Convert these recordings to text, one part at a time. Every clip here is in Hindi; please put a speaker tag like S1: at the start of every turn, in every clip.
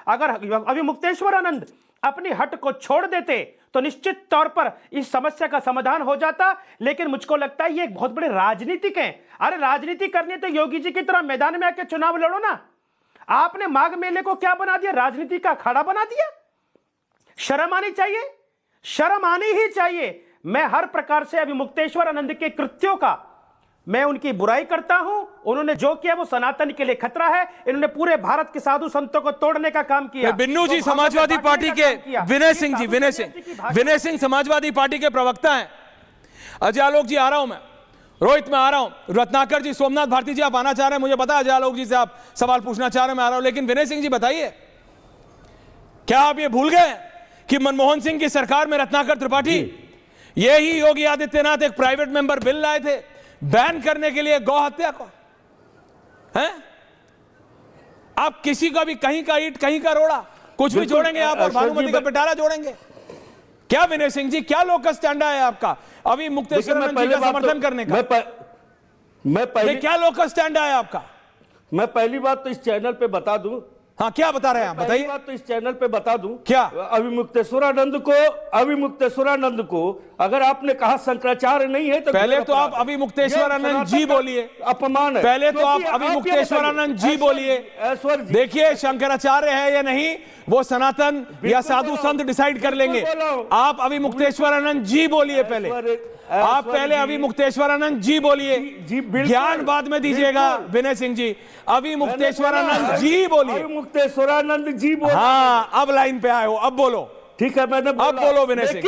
S1: अगर अभी मुक्तेश्वर आनंद अपनी हट को छोड़ देते तो निश्चित तौर पर इस समस्या का समाधान हो जाता। लेकिन मुझको लगता है ये एक बहुत बड़े राजनीतिक हैं। अरे राजनीति करनी है तो योगी जी की तरह मैदान में आके चुनाव लड़ो ना। आपने माघ मेले को क्या बना दिया? राजनीति का अखाड़ा बना दिया। शर्म आनी चाहिए, शर्म आनी ही चाहिए। मैं हर प्रकार से अभी मुक्तेश्वर आनंद के कृत्यों का मैं उनकी बुराई करता हूं। उन्होंने जो किया वो सनातन के लिए खतरा है। इन्होंने पूरे भारत के साधु संतों को तोड़ने का काम किया।
S2: बिन्नू जी समाजवादी पार्टी के विनय सिंह समाजवादी पार्टी के प्रवक्ता हैं। अजय आलोक जी आ रहा हूं मैं, रोहित में आ रहा हूं, रत्नाकर जी, सोमनाथ भारती जी आप आना चाह रहे हैं, मुझे पता है अजय आलोक जी से आप सवाल पूछना चाह रहे हैं, मैं आ रहा हूं। लेकिन विनय सिंह जी बताइए, क्या आप ये भूल गए कि मनमोहन सिंह की सरकार में रत्नाकर त्रिपाठी यही योगी आदित्यनाथ एक प्राइवेट मेंबर बिल लाए थे बैन करने के लिए गौ हत्या को? हैं? आप किसी का भी कहीं का ईंट कहीं का रोड़ा कुछ भी जोड़ेंगे आप, और भानुमति का पिटारा जोड़ेंगे क्या? विनय सिंह जी क्या लोकस स्टैंडा है आपका अभी मुक्तेश्वर आनंद जी का समर्थन करने का?
S3: मैं पहले
S2: क्या लोकस स्टैंड है आपका?
S3: मैं पहली बात तो इस चैनल पे बता दूं।
S2: हाँ क्या बता रहे हैं आप, बताइए।
S3: बात तो इस चैनल पे बता दूं
S2: क्या?
S3: अभी मुक्तेश्वरानंद को अगर आपने कहा शंकराचार्य नहीं है तो
S2: पहले तो आप अभी मुक्तेश्वरानंद जी बोलिए,
S3: अपमान है।
S2: पहले तो आप अभी मुक्तेश्वरानंद जी बोलिए। देखिए शंकराचार्य है या नहीं वो सनातन या साधु संत डिसाइड कर लेंगे। आप अभी मुक्तेश्वरानंद जी बोलिए पहले, आप पहले अभी मुक्तेश्वरानंद जी बोलिए, ज्ञान बाद में दीजिएगा। विनय सिंह जी अभी मुक्तेश्वरानंद जी बोलिए।
S3: मुक्तेश्वरानंद जी बोलिए।
S2: हाँ अब लाइन पे आए हो, अब बोलो।
S3: ठीक है मैंने बोला।
S2: अब बोलो विनय सिंह।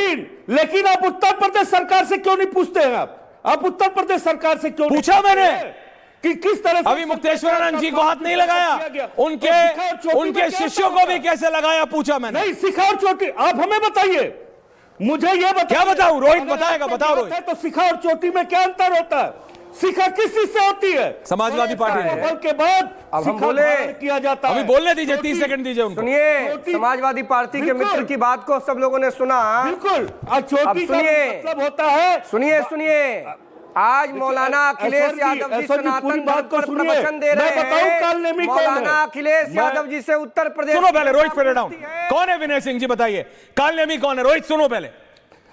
S3: लेकिन आप उत्तर प्रदेश सरकार से क्यों नहीं पूछते हैं? आप उत्तर प्रदेश सरकार से क्यों
S2: पूछा मैंने
S3: कि किस तरह से
S2: अभी मुक्तेश्वरानंद जी को हाथ नहीं लगाया, उनके शिष्यों को भी कैसे लगाया पूछा मैंने।
S3: नहीं सिखा और चोटी आप हमें बताइए, मुझे ये बताइए।
S2: क्या बताऊं? रोहित बताएगा, बताओ रोहित।
S3: तो सिखा और चोटी में क्या अंतर होता है? सिखा किस चीज से होती है?
S2: समाजवादी पार्टी
S3: बल के बाद
S4: अब हम बोले
S3: किया जाता है।
S2: अभी बोलने दीजिए, 30 सेकंड दीजिए उनको।
S4: सुनिए, समाजवादी पार्टी के मित्र की बात को सब लोगों ने सुना।
S3: बिल्कुल। और चोटी का मतलब होता है,
S4: सुनिए आज मौलाना अखिलेश यादव जी सनातन धर्म पर प्रवचन दे रहे हैं। मौलाना अखिलेश यादव जी से उत्तर प्रदेश।
S2: सुनो पहले, रोहित पे डाउन कौन है? विनय सिंह जी बताइए कालनेमी कौन है? रोहित सुनो पहले।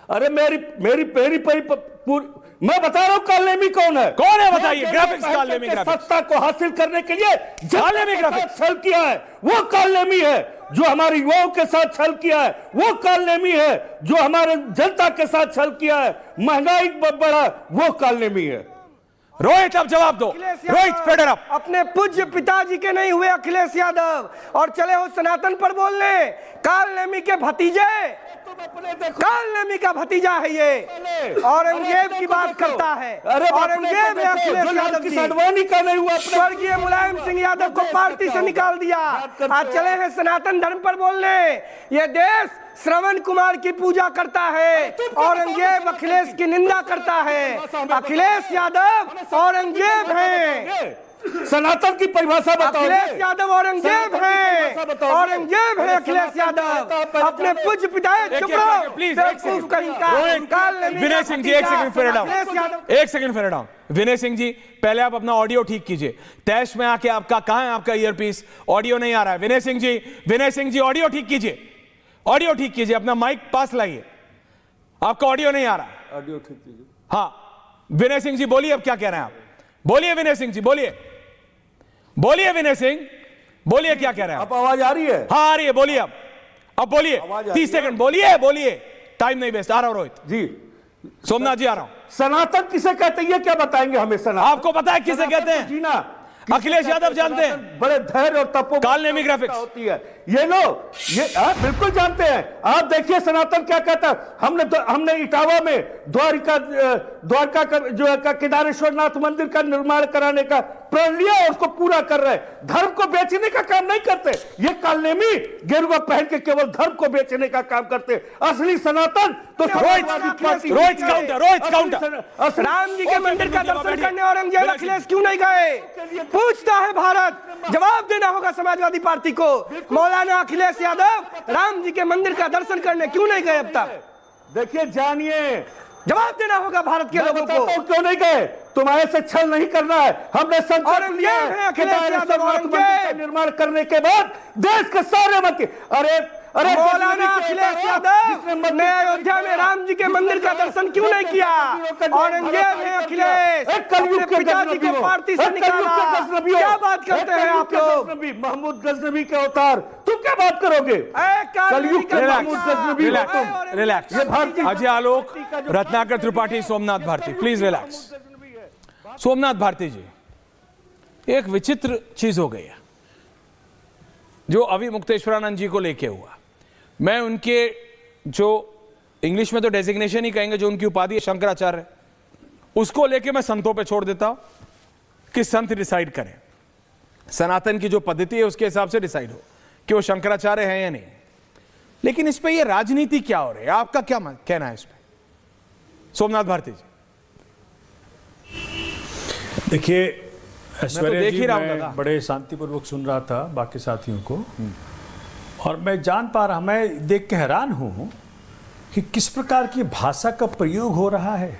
S3: अरे मैं बता रहा हूं कालनेमी कौन है।
S2: कौन है बताइए? Graphics Kalanemi graphics.
S3: सत्ता को हासिल करने के लिए
S2: कालनेमी ग्राफिक्स
S3: छल किया है वो कालनेमी है। जो हमारे युवाओं के साथ छल किया है वो कालनेमी है। जो हमारे जनता के साथ छल किया है, महंगाई बढ़ा, वो कालनेमी है।
S2: रोहित अब जवाब दो। रोहित फेडर अप।
S4: अपने पूज्य पिताजी के नहीं हुए अखिलेश यादव और चले हो सनातन पर बोलने। कालनेमी के भतीजे, कालनेमी का भतीजा है ये, औरंगजेब की बात करता है। औरंगजेब है अखिलेश यादव जी।
S3: अडवाणी का नहीं हुआ,
S4: स्वर्गीय मुलायम सिंह यादव को पार्टी से निकाल दिया। आज चले हैं सनातन धर्म पर बोलने। ये देश श्रवण कुमार की पूजा करता है, औरंगजेब अखिलेश की निंदा करता है। अखिलेश यादव औरंगजेब हैं।
S3: सनातन की परिभाषा बताओ।
S4: अखिलेश यादव औरंगजेब हैं, औरंगजेब है अखिलेश यादव। अपने पूज्य पिता चुप रहो
S2: प्लीज।
S4: विनय
S2: सिंह जी एक सेकंड फेर डाउन, एक सेकंड फेर डाउन। विनय सिंह जी पहले आप अपना ऑडियो ठीक कीजिए। तैश में आके आपका कहां है आपका ईयरपीस? ऑडियो नहीं आ रहा है। विनय सिंह जी ऑडियो ठीक कीजिए, ऑडियो ठीक कीजिए, अपना माइक पास लाइए, आपका ऑडियो नहीं आ रहा।
S3: ऑडियो ठीक कीजिए।
S2: हाँ विनय सिंह जी बोलिए, अब क्या कह रहे हैं आप? बोलिए विनय सिंह जी, बोलिए विनय सिंह, बोलिए क्या कह रहे हैं
S3: आप? आवाज आ रही है?
S2: हाँ आ रही है, बोलिए अब बोलिए। 30 सेकंड बोलिए, टाइम नहीं वेस्ट। आ रहा हूं रोहित
S3: जी,
S2: सोमनाथ जी आ रहा हूं।
S3: सनातन किसे कहते हैं क्या बताएंगे हमें? सनातन
S2: आपको पता है किसे कहते हैं?
S3: जीना
S2: अखिलेश यादव जानते हैं।
S3: बड़े धैर्य और तपो
S2: कालनेमी ग्राफिक्स
S3: होती है ये लोग, ये आप बिल्कुल जानते हैं। आप देखिए सनातन क्या कहता है। हमने इटावा में द्वारका का जो है केदारेश्वर नाथ मंदिर का निर्माण कराने का प्रण लिया और उसको पूरा कर रहे हैं। धर्म को बेचने का काम नहीं करते ये कालनेमी। गेरुआ पहन के केवल धर्म को बेचने का काम करते। असली सनातन तो
S2: रोहित काउंटर।
S4: राम जी के मंदिर का दर्शन करने औरंगजेब अखिलेश क्यों नहीं गए? पूछता है भारत, जवाब देना होगा समाजवादी पार्टी को। मौलाना अखिलेश यादव राम जी के मंदिर का दर्शन करने क्यों नहीं गए अब तक?
S3: देखिए जानिए,
S4: जवाब देना होगा भारत के लोगों को।
S3: क्यों नहीं गए? तुम ऐसे छल नहीं करना है। हमने संकल्प लिया
S4: औरंगजेब है
S3: है कि
S4: अखिलेश
S3: दायरेश्वर
S4: यादव,
S3: नाथ मंदिर का
S4: औरंगजेब।
S3: निर्माण करने के बाद देश के सारे मंदिर, अरे
S4: मौलाना अखिलेश यादव ने अयोध्या में राम जी के मंदिर का दर्शन क्यों नहीं किया? औरंगजेब है अखिलेश,
S3: कलयुग
S4: अपने
S3: के
S4: पिताजी को पार्टी से निकाला। क्या बात करते हैं आप लोग?
S3: महमूद गजनबी के अवतार, तुम क्या बात करोगे? कलयुग के महमूद गजनबी हो तुम।
S2: रिलैक्स।
S3: ये भारतीय
S2: अजय आलोक, रत्नाकर त्रिपाठी, सोमनाथ भारती, प्लीज रिलैक्स। सोमनाथ भारती जी, एक विचित्र चीज हो गई है जो अभी मुक्तेश्वरानंद जी को लेके हुआ। मैं उनके जो इंग्लिश में तो डेजिग्नेशन ही कहेंगे, जो उनकी उपाधि है शंकराचार्य, उसको लेके मैं संतों पे छोड़ देता हूं कि संत डिसाइड करें। सनातन की जो पद्धति है उसके हिसाब से डिसाइड हो कि वो शंकराचार्य है या नहीं। लेकिन इस पे ये राजनीति क्या हो रही है, आपका क्या कहना है इस पे, सोमनाथ भारती जी?
S5: देखिए
S2: तो
S5: ऐश्वर्या
S2: देख
S5: जी,
S2: ही रहा हूं
S5: मैं
S2: दादा।
S5: बड़े शांतिपूर्वक सुन रहा था बाकी साथियों को, और मैं जान पा रहा, मैं देख के हैरान हूं कि किस प्रकार की भाषा का प्रयोग हो रहा है।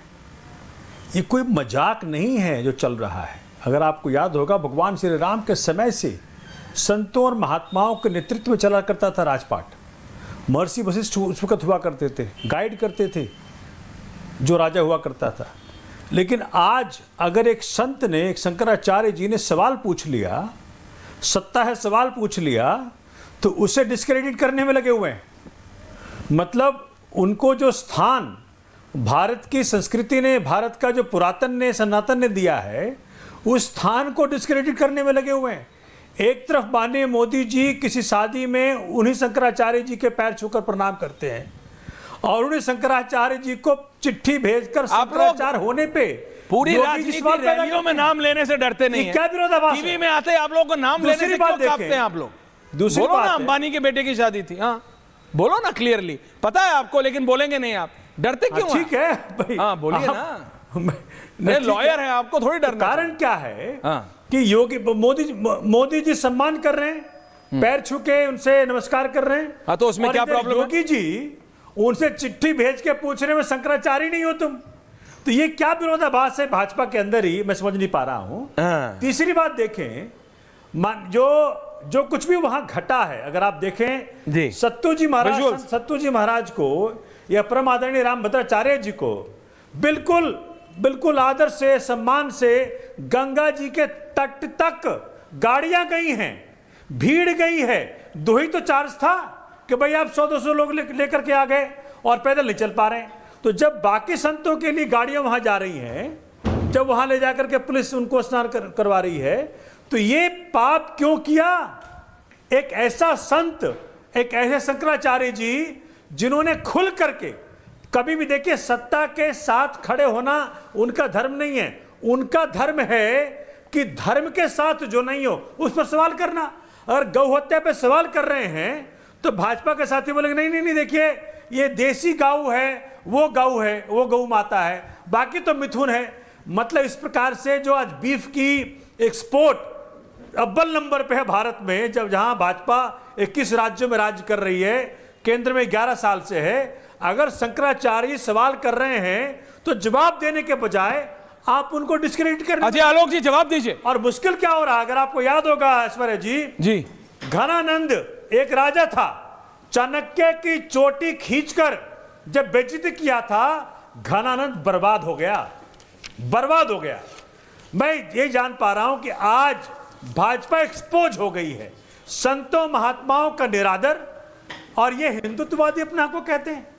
S5: ये कोई मजाक नहीं है जो चल रहा है। अगर आपको याद होगा, भगवान श्री राम के समय से संतों और महात्माओं के नेतृत्व में चला करता था राजपाट। महर्षि वशिष्ठ उस वक्त हुआ करते थे, गाइड करते थे जो राजा हुआ करता था। लेकिन आज अगर एक संत ने, एक शंकराचार्य जी ने सवाल पूछ लिया, सत्ता है सवाल पूछ लिया, तो उसे डिस्क्रेडिट करने में लगे हुए हैं। मतलब उनको जो स्थान भारत की संस्कृति ने, भारत का जो पुरातन ने, सनातन ने दिया है, उस स्थान को डिस्क्रेडिट करने में लगे हुए हैं। एक तरफ माननीय मोदी जी किसी शादी में उन्हीं शंकराचार्य जी के पैर छूकर प्रणाम करते हैं, और उन्हें शंकराचार्य जी को चिट्ठी भेजकर शंकराचार्य होने पे
S2: पूरी
S5: योगी
S2: राजनीति
S5: जी सवाल पैदा
S2: रैलियों में
S5: करते हैं।
S2: नाम लेने से डरते नहीं
S5: ये
S2: है।
S5: क्या विरोधाभास है?
S2: टीवी में आते आप लोगों को नाम लेने
S5: दूसरी
S2: से
S5: बात
S2: क्यों कांपते
S5: देखें।
S2: हैं आप लोग?
S5: दूसरी
S2: बोलो
S5: बात
S2: ना,
S5: है।
S2: अंबानी के बेटे की शादी थी, हाँ बोलो ना क्लियरली, पता है आपको, लेकिन बोलेंगे नहीं आप, डरते क्यों?
S5: ठीक है भाई,
S2: हाँ बोलिए
S5: आप-
S2: ना,
S5: मैं
S2: लॉयर है, आपको थोड़ी डरना।
S5: कारण क्या है
S2: हाँ।
S5: कि योगी मोदी जी सम्मान कर रहे हैं, पैर छू के उनसे नमस्कार कर रहे हैं।
S2: हाँ, तो उसमें
S5: और
S2: क्या
S5: इधर
S2: प्रॉब्लम है?
S5: योगी जी उनसे चिट्ठी भेज के पूछ रहे हैं, शंकराचार्य नहीं हो तुम। तो ये क्या विरोधाभास है भाजपा के अंदर ही, मैं समझ नहीं पा रहा हूं।
S2: हाँ।
S5: तीसरी बात देखें, जो कुछ भी वहां घटा है, अगर आप देखें
S2: जी।
S5: सत्तू जी महाराज,
S2: Visuals।
S5: संत सत्तू जी महाराज को या परम आदरणीय रामभद्राचार्य जी को बिल्कुल बिल्कुल आदर से, सम्मान से गंगा जी के तट तक गाड़ियां गई हैं, भीड़ गई है। दो ही तो चार्ज था कि भाई आप 100-200 लोग लेकर के आ गए और पैदल नहीं चल पा रहे हैं। तो जब बाकी संतों के लिए गाड़ियां वहां जा रही हैं, जब वहां ले जाकर के पुलिस उनको स्नान करवा रही है, तो ये पाप क्यों किया? एक ऐसा संत, एक ऐसे शंकराचार्य जी जिन्होंने खुल करके, कभी भी देखिए सत्ता के साथ खड़े होना उनका धर्म नहीं है। उनका धर्म है कि धर्म के साथ जो नहीं हो उस पर सवाल करना। अगर गौ हत्या पे सवाल कर रहे हैं तो भाजपा के साथी बोलेंगे नहीं नहीं नहीं, देखिए ये देसी गौ है, वो गौ है, वो गौ माता है, बाकी तो मिथुन है। मतलब इस प्रकार से जो आज बीफ की एक्सपोर्ट अव्वल नंबर पे है भारत में, जब जहां भाजपा 21 राज्यों में राज्य कर रही है, केंद्र में 11 साल से है। अगर शंकराचार्य सवाल कर रहे हैं तो जवाब देने के बजाय आप उनको डिस्क्रेडिट कर रहे
S2: अजय आलोक जी जवाब दीजिए।
S5: हैं। और मुश्किल क्या हो रहा है, अगर आपको याद होगा ऐश्वर्या जी, घनानंद एक राजा था, चाणक्य की चोटी खींचकर जब बेइज्जती किया था, घनानंद बर्बाद हो गया, बर्बाद हो गया। मैं ये जान पा रहा हूं कि आज भाजपा एक्सपोज हो गई है, संतों महात्माओं का निरादर, और ये हिंदुत्ववादी अपने आप को कहते हैं।